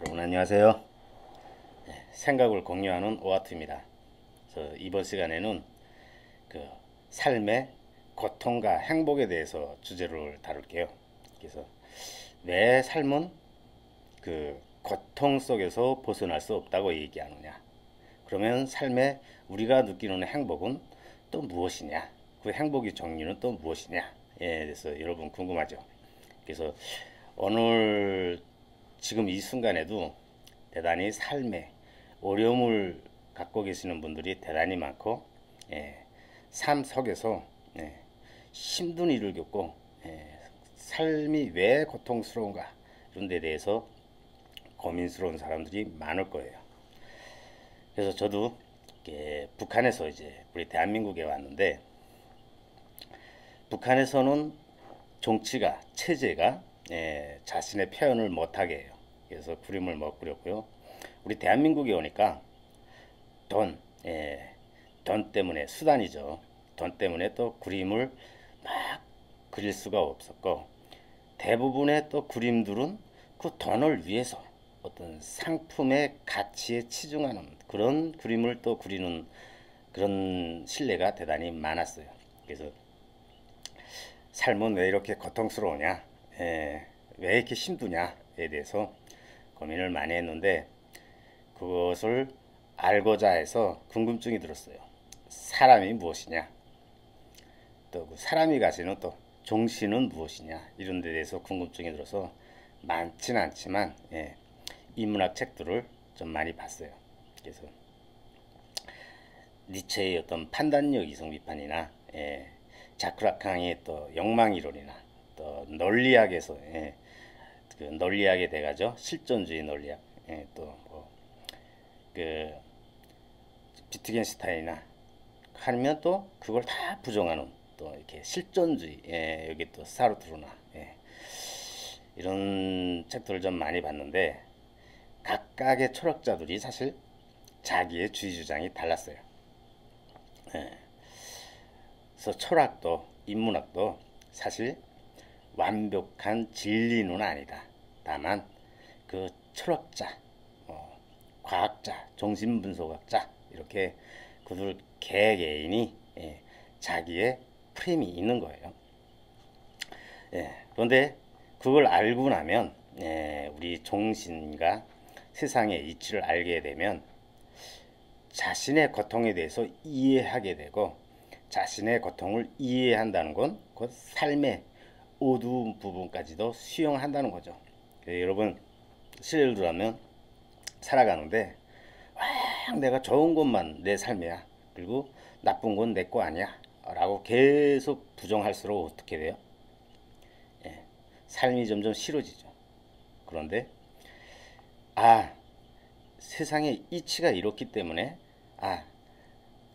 여러분 안녕하세요. 생각을 공유하는 오아트입니다. 그래서 이번 시간에는 그 삶의 고통과 행복에 대해서 주제를 다룰게요. 그래서 왜 삶은 그 고통 속에서 벗어날 수 없다고 얘기하느냐? 그러면 삶에 우리가 느끼는 행복은 또 무엇이냐? 그 행복의 종류는 또 무엇이냐? 에 대해서 여러분 궁금하죠? 그래서 오늘 지금 이 순간에도 대단히 삶에 어려움을 갖고 계시는 분들이 대단히 많고, 삶 속에서 힘든 일을 겪고, 삶이 왜 고통스러운가 이런 데 대해서 고민스러운 사람들이 많을 거예요. 그래서 저도 북한에서 이제 우리 대한민국에 왔는데, 북한에서는 정치가 체제가 자신의 표현을 못하게 해요. 그래서 그림을 못 그렸고요. 우리 대한민국에 오니까 돈, 돈 때문에 수단이죠. 돈 때문에 또 그림을 막 그릴 수가 없었고, 대부분의 또 그림들은 그 돈을 위해서 어떤 상품의 가치에 치중하는 그런 그림을 또 그리는 그런 신뢰가 대단히 많았어요. 그래서 삶은 왜 이렇게 고통스러우냐, 왜 이렇게 힘드냐에 대해서 고민을 많이 했는데, 그것을 알고자 해서 궁금증이 들었어요. 사람이 무엇이냐, 또 그 사람이 가지는 또 정신은 무엇이냐, 이런 데 대해서 궁금증이 들어서 많지는 않지만 인문학 책들을 좀 많이 봤어요. 그래서 니체의 어떤 판단력 이성 비판이나 자크라캉의 또 욕망 이론이나 또 논리학에서 그 논리학에 대가죠, 실존주의 논리학, 또뭐그 비트겐슈타인이나 하면 또 그걸 다 부정하는 또 이렇게 실존주의, 여기 또 사르트르나, 이런 책들을 좀 많이 봤는데, 각각의 철학자들이 사실 자기의 주의 주장이 달랐어요. 그래서 철학도 인문학도 사실 완벽한 진리는 아니다. 다만 그 철학자, 과학자, 정신분석학자, 이렇게 그들 개개인이 자기의 프레임이 있는 거예요. 그런데 그걸 알고 나면 우리 정신과 세상의 이치를 알게 되면 자신의 고통에 대해서 이해하게 되고, 자신의 고통을 이해한다는 건 그 삶의 어두운 부분까지도 수용한다는 거죠. 여러분, 예를 들면 살아가는데 내가 좋은 것만 내 삶이야, 그리고 나쁜 건 내 거 아니야 라고 계속 부정할수록 어떻게 돼요? 삶이 점점 싫어지죠. 그런데 세상의 이치가 이렇기 때문에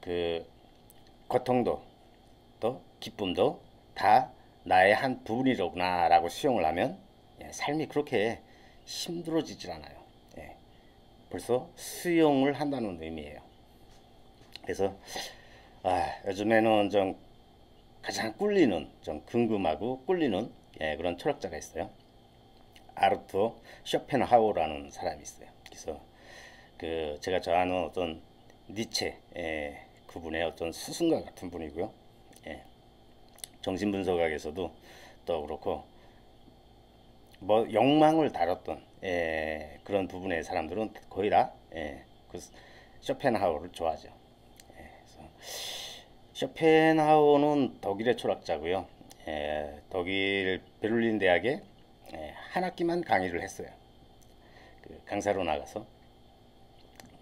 그 고통도 또 기쁨도 다 나의 한 부분이로구나 라고 수용을 하면 삶이 그렇게 힘들어지질 않아요. 벌써 수용을 한다는 의미예요. 그래서 요즘에는 좀 가장 꿀리는, 좀 궁금하고 꿀리는 그런 철학자가 있어요. 아르투 쇼펜하우어라는 사람이 있어요. 그래서 그 제가 좋아하는 어떤 니체, 그분의 어떤 스승과 같은 분이고요. 정신분석학에서도 또 그렇고, 뭐 욕망을 다뤘던 그런 부분의 사람들은 거의 다그 쇼펜하우어를 좋아하죠. 그래서 쇼펜하우어는 독일의 철학자고요. 독일 베를린 대학에 한 학기만 강의를 했어요. 그 강사로 나가서.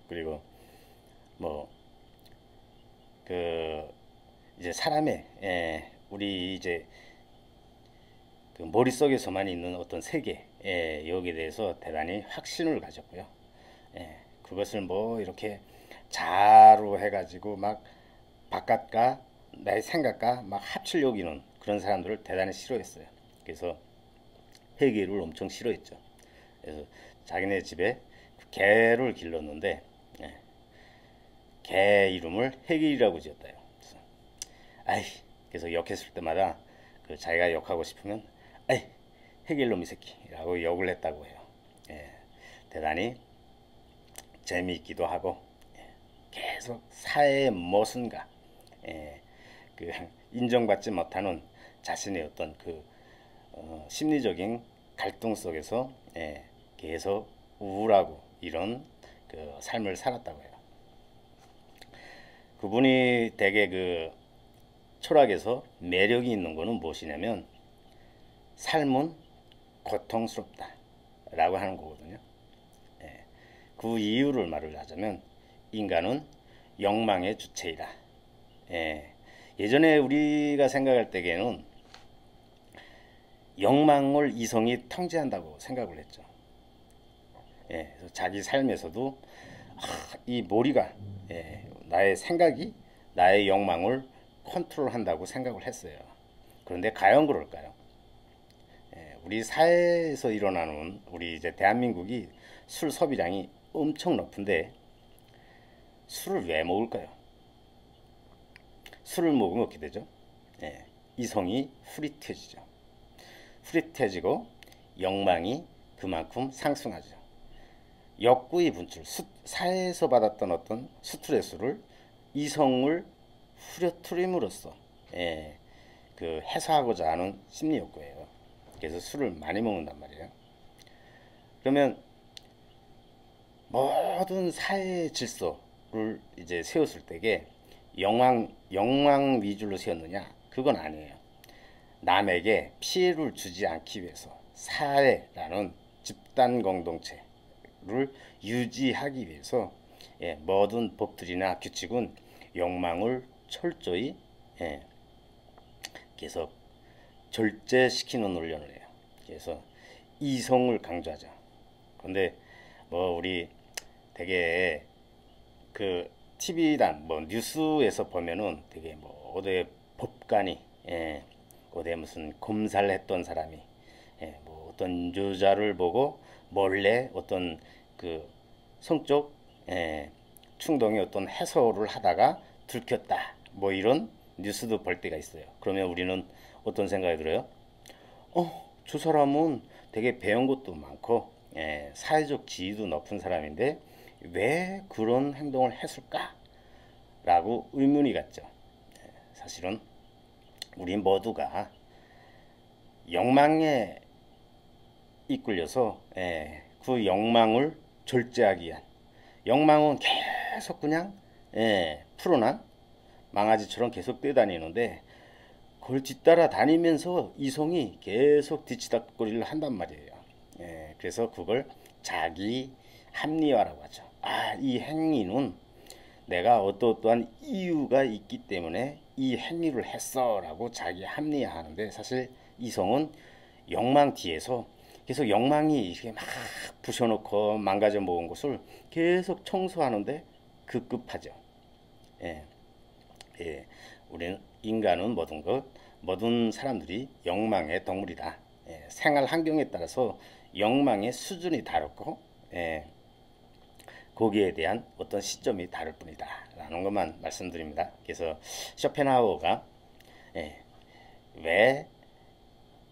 그리고 뭐 그 이제 사람의 우리 이제 그 머릿속에서만 있는 어떤 세계, 여기에 대해서 대단히 확신을 가졌고요. 그것을 뭐 이렇게 자로 해가지고 막 바깥과 나의 생각과 막 합치려고 하는 그런 사람들을 대단히 싫어했어요. 그래서 회계를 엄청 싫어했죠. 그래서 자기네 집에 개를 길렀는데 개 이름을 해길이라고 지었다요. 그래서 아이, 그래서 욕했을 때마다 그 자기가 욕하고 싶으면 아이, 해길놈이 새끼라고 욕을 했다고 해요. 대단히 재미있기도 하고 계속 사회의 모순과 그 인정받지 못하는 자신의 어떤 그 심리적인 갈등 속에서 계속 우울하고 이런 그 삶을 살았다고 해요. 그분이 되게 그 철학에서 매력이 있는 거는 무엇이냐면 삶은 고통스럽다 라고 하는 거거든요. 그 이유를 말을 하자면 인간은 욕망의 주체이다. 예전에 우리가 생각할 때에는 욕망을 이성이 통제한다고 생각을 했죠. 그래서 자기 삶에서도 이 머리가 나의 생각이 나의 욕망을 컨트롤한다고 생각을 했어요. 그런데 과연 그럴까요? 우리 사회에서 일어나는 우리 이제 대한민국이 술 소비량이 엄청 높은데 술을 왜 먹을까요? 술을 먹으면 어떻게 되죠? 이성이 흐릿해지죠. 흐릿해지고 욕망이 그만큼 상승하죠. 욕구의 분출, 사회에서 받았던 어떤 스트레스를 이성을 후려트림으로써 그 해소하고자 하는 심리 욕구예요. 그래서 술을 많이 먹는단 말이에요. 그러면 모든 사회 질서를 이제 세웠을 때에 욕망 위주로 세웠느냐? 그건 아니에요. 남에게 피해를 주지 않기 위해서 사회라는 집단 공동체를 유지하기 위해서 모든 법들이나 규칙은 욕망을 철저히 계속 절제시키는 훈련을 해요. 그래서 이성을 강조하죠. 그런데 뭐 우리 되게 그 TV단 뭐 뉴스에서 보면은 되게 뭐 어디 법관이 어디 무슨 검사를 했던 사람이 뭐 어떤 여자를 보고 몰래 어떤 그 성적 충동의 어떤 해소를 하다가 들켰다 뭐 이런 뉴스도 볼 때가 있어요. 그러면 우리는 어떤 생각이 들어요? 저 사람은 되게 배운 것도 많고 사회적 지위도 높은 사람인데 왜 그런 행동을 했을까? 라고 의문이 갔죠. 사실은 우리 모두가 욕망에 이끌려서 그 욕망을 절제하기 위한 욕망은 계속 그냥 풀어난 망아지처럼 계속 뛰어다니는데 그걸 뒤따라 다니면서 이성이 계속 뒤치다거리를 한단 말이에요. 그래서 그걸 자기 합리화라고 하죠. 이 행위는 내가 어떠한 이유가 있기 때문에 이 행위를 했어 라고 자기 합리화하는데 사실 이성은 욕망 뒤에서 계속 욕망이 이렇게 막 부셔놓고 망가져 먹은 것을 계속 청소하는데 급급하죠. 우리는 인간은 모든 사람들이 욕망의 동물이다. 생활 환경에 따라서 욕망의 수준이 다르고 거기에 대한 어떤 시점이 다를 뿐이다 라는 것만 말씀드립니다. 그래서 쇼펜하우어가 왜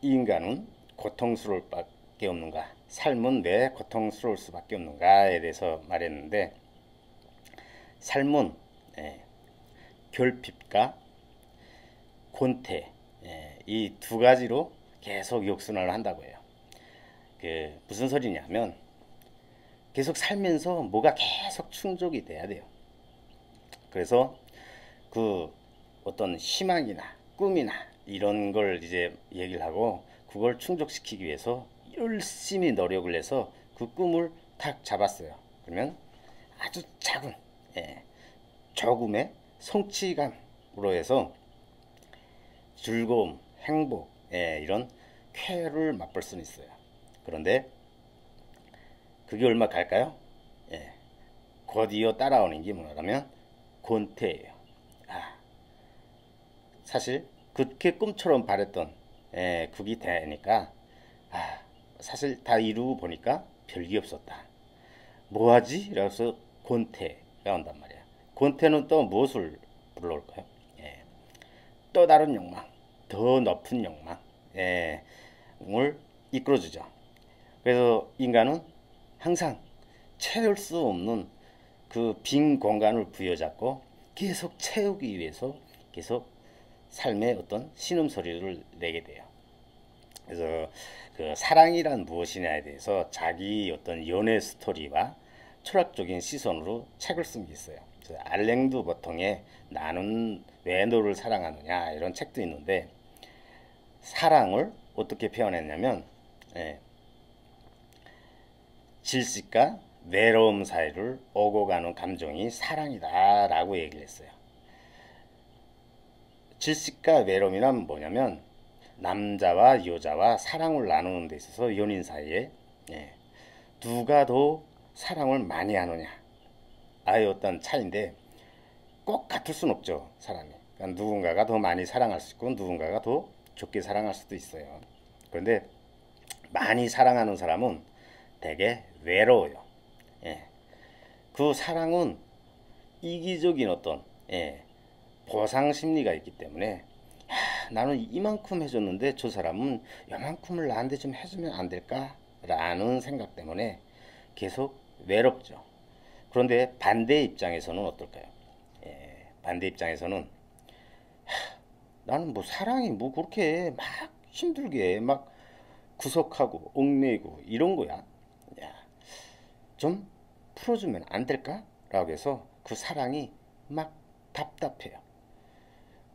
인간은 고통스러울 수밖에 없는가, 삶은 왜 고통스러울 수밖에 없는가에 대해서 말했는데 삶은 결핍과 곤태 이 두 가지로 계속 역순환을 한다고 해요. 그 무슨 소리냐면 계속 살면서 뭐가 계속 충족이 돼야 돼요. 그래서 그 어떤 희망이나 꿈이나 이런 걸 이제 얘기를 하고 그걸 충족시키기 위해서 열심히 노력을 해서 그 꿈을 탁 잡았어요. 그러면 아주 작은 조금의 성취감으로 해서 즐거움, 행복 이런 쾌를 맛볼 수는 있어요. 그런데 그게 얼마 갈까요? 곧 이어 따라오는 게 뭐냐면 곤태예요. 사실 그렇게 꿈처럼 바랬던 그게 되니까 사실 다 이루고 보니까 별게 없었다. 뭐하지? 이래서 곤태가 온단 말이야. 곤태는 또 무엇을 불러올까요? 또 다른 욕망, 더 높은 욕망을 이끌어주죠. 그래서 인간은 항상 채울 수 없는 그 빈 공간을 부여잡고 계속 채우기 위해서 계속 삶의 어떤 신음소리를 내게 돼요. 그래서 그 사랑이란 무엇이냐에 대해서 자기 어떤 연애 스토리와 철학적인 시선으로 책을 쓴 게 있어요. 알랭드 버통의 나는 왜 너를 사랑하느냐 이런 책도 있는데, 사랑을 어떻게 표현했냐면, 예, 질식과 외로움 사이를 오고 가는 감정이 사랑이다 라고 얘기를 했어요. 질식과 외로움이란 뭐냐면, 남자와 여자와 사랑을 나누는 데 있어서 연인 사이에, 예, 누가 더 사랑을 많이 하느냐 아예 어떤 차이인데, 꼭 같을 순 없죠 사람이. 그러니까 누군가가 더 많이 사랑할 수 있고 누군가가 더 적게 사랑할 수도 있어요. 그런데 많이 사랑하는 사람은 되게 외로워요. 예. 그 사랑은 이기적인 어떤, 예, 보상 심리가 있기 때문에, 나는 이만큼 해줬는데 저 사람은 이만큼을 나한테 좀 해주면 안 될까? 라는 생각 때문에 계속 외롭죠. 그런데 반대 입장에서는 어떨까요? 예, 반대 입장에서는 나는 뭐 사랑이 뭐 그렇게 막 힘들게 막 구속하고 얽매이고 이런 거야. 야, 좀 풀어주면 안 될까? 라고 해서 그 사랑이 막 답답해요.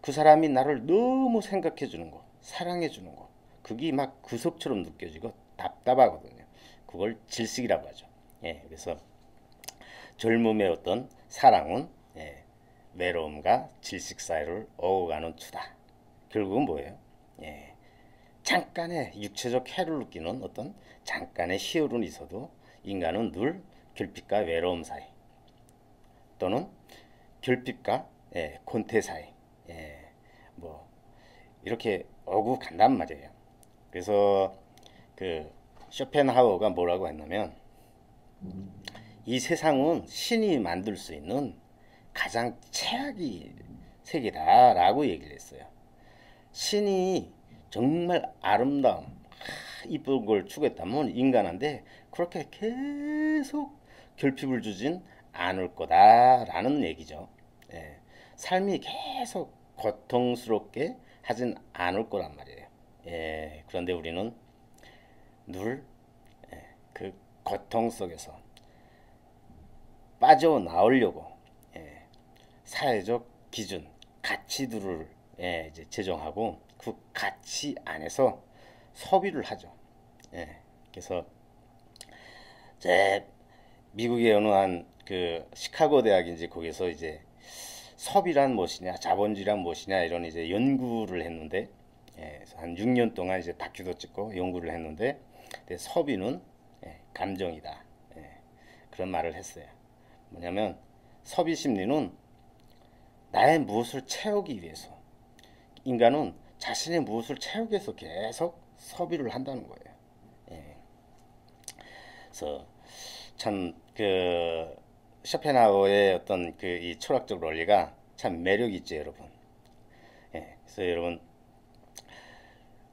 그 사람이 나를 너무 생각해 주는 거, 사랑해 주는 거, 그게 막 구속처럼 느껴지고 답답하거든요. 그걸 질식이라고 하죠. 예, 그래서 젊음의 어떤 사랑은, 예, 외로움과 질식 사이를 오가는 투다. 결국은 뭐예요? 예, 잠깐의 육체적 해를 느끼는 어떤 잠깐의 희열은 있어도 인간은 늘 결핍과 외로움 사이, 또는 결핍과, 예, 권태 사이, 예, 뭐 이렇게 오고 간단 말이에요. 그래서 그 쇼펜하우어가 뭐라고 했냐면, 이 세상은 신이 만들 수 있는 가장 최악의 세계다라고 얘기를 했어요. 신이 정말 아름다움, 이쁜 걸 추구했다면 인간한테 그렇게 계속 결핍을 주진 않을 거다라는 얘기죠. 예, 삶이 계속 고통스럽게 하진 않을 거란 말이에요. 예, 그런데 우리는 늘, 예, 그 고통 속에서 빠져나오려고, 예, 사회적 기준, 가치들을, 예, 이제 제정하고 그 가치 안에서 소비를 하죠. 예, 그래서 제 미국의 어느 한 그 시카고 대학인지 거기서 이제 소비란 무엇이냐, 자본주의란 무엇이냐 이런 이제 연구를 했는데, 예, 한 6년 동안 이제 다큐도 찍고 연구를 했는데, 소비는, 예, 감정이다. 예, 그런 말을 했어요. 뭐냐면 소비 심리는 나의 무엇을 채우기 위해서, 인간은 자신의 무엇을 채우기 위해서 계속 소비를 한다는 거예요. 예. 그래서 참 그 쇼펜하우어의 어떤 그 이 철학적 논리가 참 매력 있죠, 여러분. 예. 그래서 여러분,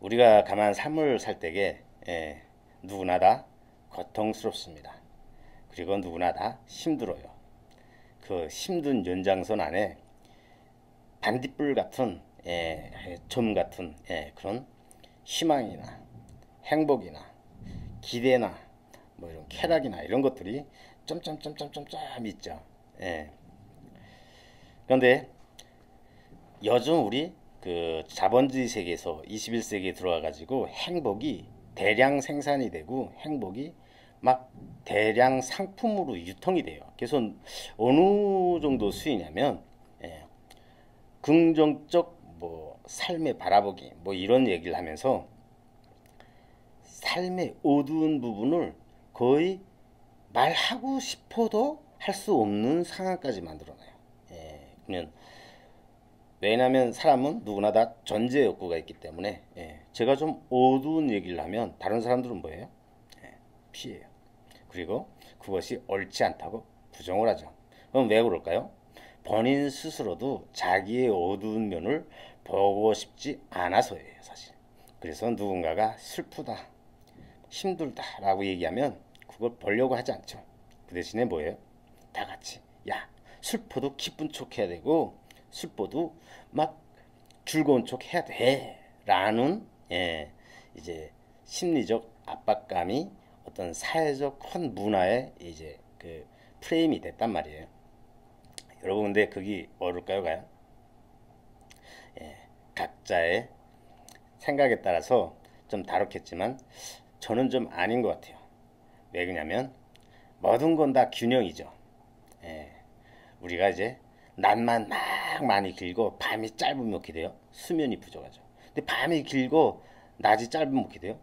우리가 가만 삶을 살 때에, 예, 누구나 다 고통스럽습니다. 그리고 누구나 다 힘들어요. 그 힘든 연장선 안에 반딧불 같은, 예, 점 같은, 예, 그런 희망이나 행복이나 기대나 뭐 이런 쾌락이나 이런 것들이 점점점점점점 있죠. 예. 그런데 요즘 우리 그 자본주의 세계에서 21세기에 들어와 가지고 행복이 대량 생산이 되고 행복이 막 대량 상품으로 유통이 돼요. 그래서 어느 정도 수위냐면, 예, 긍정적 뭐 삶의 바라보기 뭐 이런 얘기를 하면서 삶의 어두운 부분을 거의 말하고 싶어도 할 수 없는 상황까지 만들어놔요. 예, 그러면 왜냐하면 사람은 누구나 다 존재 욕구가 있기 때문에, 예, 제가 좀 어두운 얘기를 하면 다른 사람들은 뭐예요? 예, 피해요. 그리고 그것이 옳지 않다고 부정을 하죠. 그럼 왜 그럴까요? 본인 스스로도 자기의 어두운 면을 보고 싶지 않아서예요, 사실. 그래서 누군가가 슬프다, 힘들다라고 얘기하면 그걸 보려고 하지 않죠. 그 대신에 뭐예요? 다 같이 야 슬퍼도 기쁜 척 해야 되고 슬퍼도 막 즐거운 척 해야 돼 라는 이제 심리적 압박감이 어떤 사회적 큰 문화의 이제 그 프레임이 됐단 말이에요. 여러분 근데 그게 어울까요, 과연? 각자의 생각에 따라서 좀 다르겠지만 저는 좀 아닌 것 같아요. 왜 그러냐면 모든 건 다 균형이죠. 우리가 이제 낮만 막 많이 길고 밤이 짧으면 어떻게 돼요? 수면이 부족하죠. 근데 밤이 길고 낮이 짧으면 어떻게 돼요?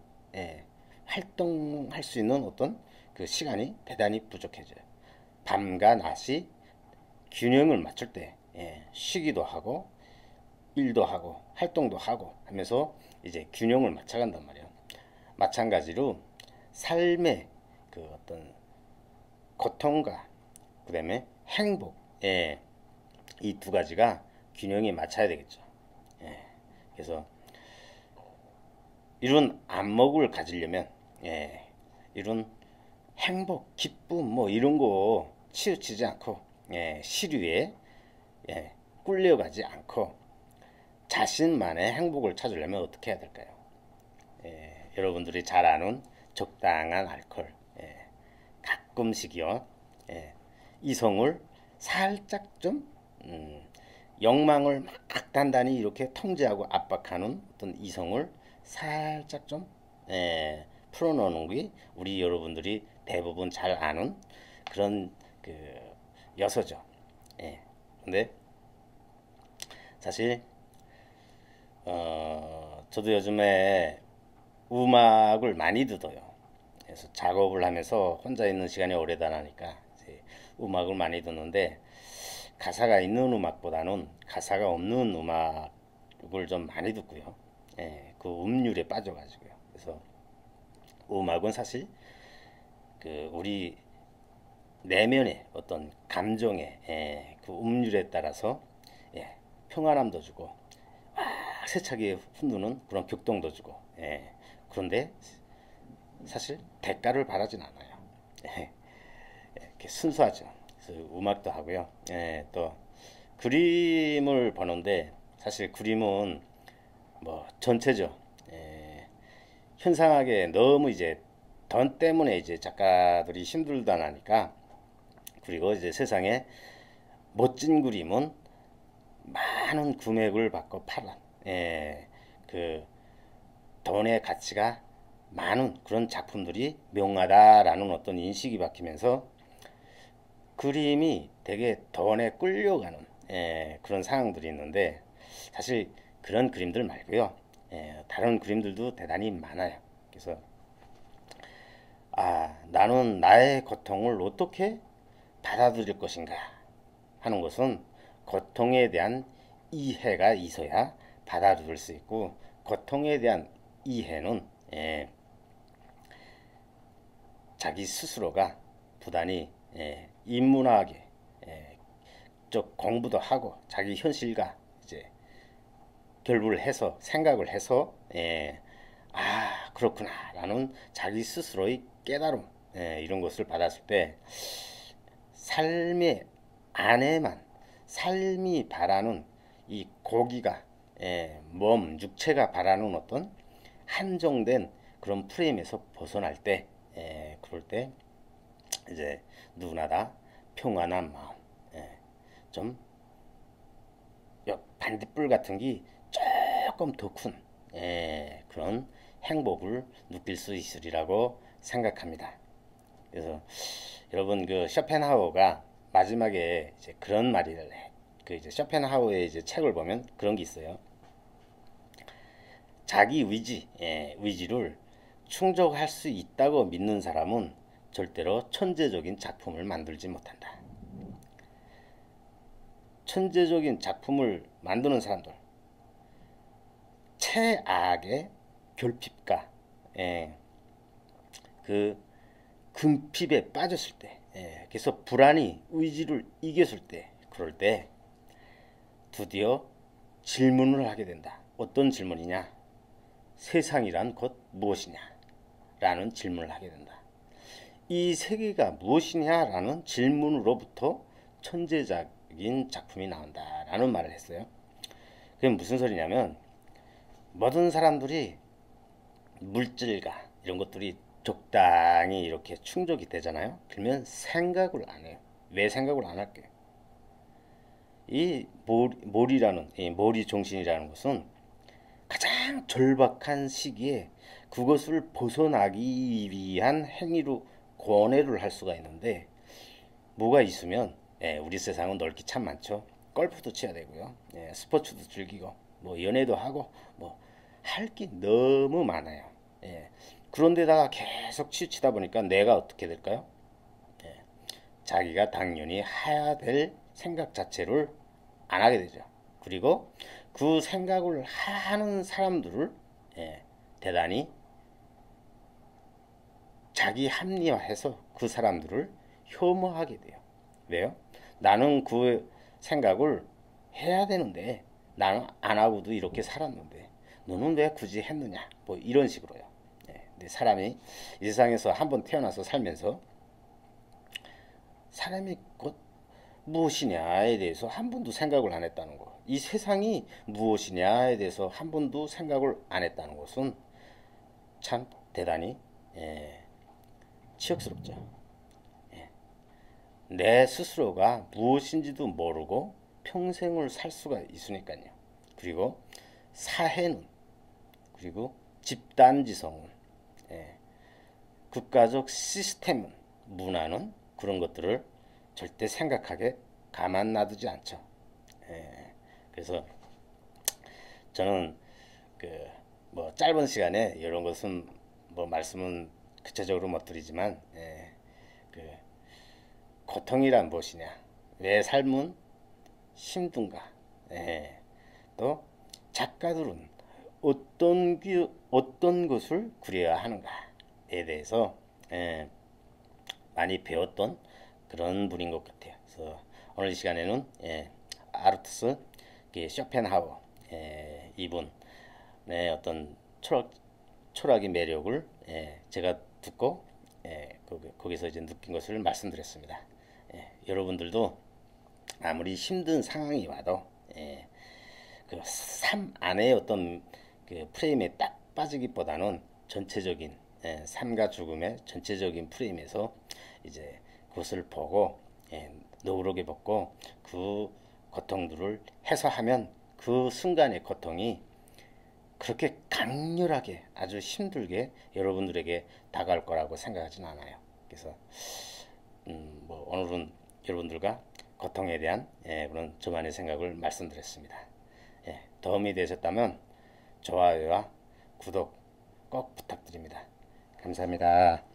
활동할 수 있는 어떤 그 시간이 대단히 부족해져요. 밤과 낮이 균형을 맞출 때 쉬기도 하고 일도 하고 활동도 하고 하면서 이제 균형을 맞춰간단 말이에요. 마찬가지로 삶의 그 어떤 고통과 그다음에 행복, 이 두 가지가 균형이 맞춰야 되겠죠. 그래서 이런 안목을 가지려면 이런 행복, 기쁨 뭐 이런 거 치우치지 않고 시류에 꿀려가지 않고 자신만의 행복을 찾으려면 어떻게 해야 될까요? 여러분들이 잘 아는 적당한 알코올, 가끔씩이요, 이성을 살짝 좀 욕망을 막 단단히 이렇게 통제하고 압박하는 어떤 이성을 살짝 좀 풀어놓는 게 우리 여러분들이 대부분 잘 아는 그런 그 여서죠. 근데 사실 저도 요즘에 음악을 많이 듣어요. 그래서 작업을 하면서 혼자 있는 시간이 오래다니까 음악을 많이 듣는데 가사가 있는 음악보다는 가사가 없는 음악을 좀 많이 듣고요. 그 음률에 빠져가지고요. 그래서 음악은 사실 그 우리 내면의 어떤 감정의 그 음률에 따라서 평안함도 주고 세차게 흔드는 그런 격동도 주고 그런데 사실 대가를 바라진 않아요. 이렇게 순수하죠. 그래서 음악도 하고요. 또 그림을 보는데 사실 그림은 뭐 전체죠. 현상하게 너무 이제 돈 때문에 이제 작가들이 힘들다 나니까 그리고 이제 세상에 멋진 그림은 많은 금액을 받고 팔아. 그 돈의 가치가 많은 그런 작품들이 명하다라는 어떤 인식이 바뀌면서 그림이 되게 돈에 끌려가는 그런 상황들이 있는데 사실 그런 그림들 말고요. 다른 그림들도 대단히 많아요. 그래서 나는 나의 고통을 어떻게 받아들일 것인가 하는 것은 고통에 대한 이해가 있어야 받아들일 수 있고 고통에 대한 이해는 자기 스스로가 부단히 인문학에 좀 공부도 하고 자기 현실과 이제 결부를 해서 생각을 해서 그렇구나라는 자기 스스로의 깨달음 이런 것을 받았을 때 삶의 안에만 삶이 바라는 이 고기가 몸 육체가 바라는 어떤 한정된 그런 프레임에서 벗어날 때 그럴 때 이제 누구나 다 평안한 마음 좀 반딧불 같은 게 조금 더 큰 그런 행복을 느낄 수 있으리라고 생각합니다. 그래서 여러분 그 쇼펜하우어가 마지막에 이제 그런 말을 해. 그 이제 쇼펜하우어의 이제 책을 보면 그런 게 있어요. 자기 의지를 충족할 수 있다고 믿는 사람은 절대로 천재적인 작품을 만들지 못한다. 천재적인 작품을 만드는 사람들, 최악의 결핍과 그 금핍에 빠졌을 때, 그래서 불안이 의지를 이겼을 때, 그럴 때 드디어 질문을 하게 된다. 어떤 질문이냐? 세상이란 곧 무엇이냐? 라는 질문을 하게 된다. 이 세계가 무엇이냐라는 질문으로부터 천재적인 작품이 나온다라는 말을 했어요. 그게 무슨 소리냐면 모든 사람들이 물질과 이런 것들이 적당히 이렇게 충족이 되잖아요. 그러면 생각을 안 해요. 왜 생각을 안 할게요? 이 몰이라는 이 몰이 정신이라는 것은 가장 절박한 시기에 그것을 벗어나기 위한 행위로 권해를 할 수가 있는데 뭐가 있으면 우리 세상은 넓기 참 많죠. 골프도 쳐야 되고요. 스포츠도 즐기고 뭐 연애도 하고 뭐 할 게 너무 많아요. 그런데다가 계속 치우치다 보니까 내가 어떻게 될까요? 자기가 당연히 해야 될 생각 자체를 안 하게 되죠. 그리고 그 생각을 하는 사람들을 대단히 자기 합리화해서 그 사람들을 혐오하게 돼요. 왜요? 나는 그 생각을 해야 되는데 나는 안 하고도 이렇게 살았는데 너는 왜 굳이 했느냐? 뭐 이런 식으로요. 근데 사람이 이 세상에서 한번 태어나서 살면서 사람이 곧 무엇이냐에 대해서 한 번도 생각을 안 했다는 거. 이 세상이 무엇이냐에 대해서 한 번도 생각을 안 했다는 것은 참 대단히 치욕스럽죠. 내 스스로가 무엇인지도 모르고 평생을 살 수가 있으니까요. 그리고 사회는 그리고 집단지성은 국가적 시스템은 문화는 그런 것들을 절대 생각하게 가만 놔두지 않죠. 그래서 저는 그 뭐 짧은 시간에 이런 것은 뭐 말씀은 구체적으로 못 드리지만 그 고통이란 무엇이냐, 왜 삶은 힘든가, 또 작가들은 어떤 것을 그려야 하는가에 대해서 많이 배웠던 그런 분인 것 같아요. 그래서 오늘 이 시간에는 아르투스 쇼펜하우어 이분의 어떤 철학의 매력을 제가 듣고 거기서 이제 느낀 것을 말씀드렸습니다. 여러분들도 아무리 힘든 상황이 와도 그 삶 안에 어떤 그 프레임에 딱 빠지기보다는 전체적인 삶과 죽음의 전체적인 프레임에서 이제 그것을 보고 너그럽게 벗고 그 고통들을 해소하면 그 순간의 고통이 그렇게 강렬하게 아주 힘들게 여러분들에게 다가올 거라고 생각하진 않아요. 그래서 뭐 오늘은 여러분들과 고통에 대한 그런 저만의 생각을 말씀드렸습니다. 도움이 되셨다면 좋아요와 구독 꼭 부탁드립니다. 감사합니다.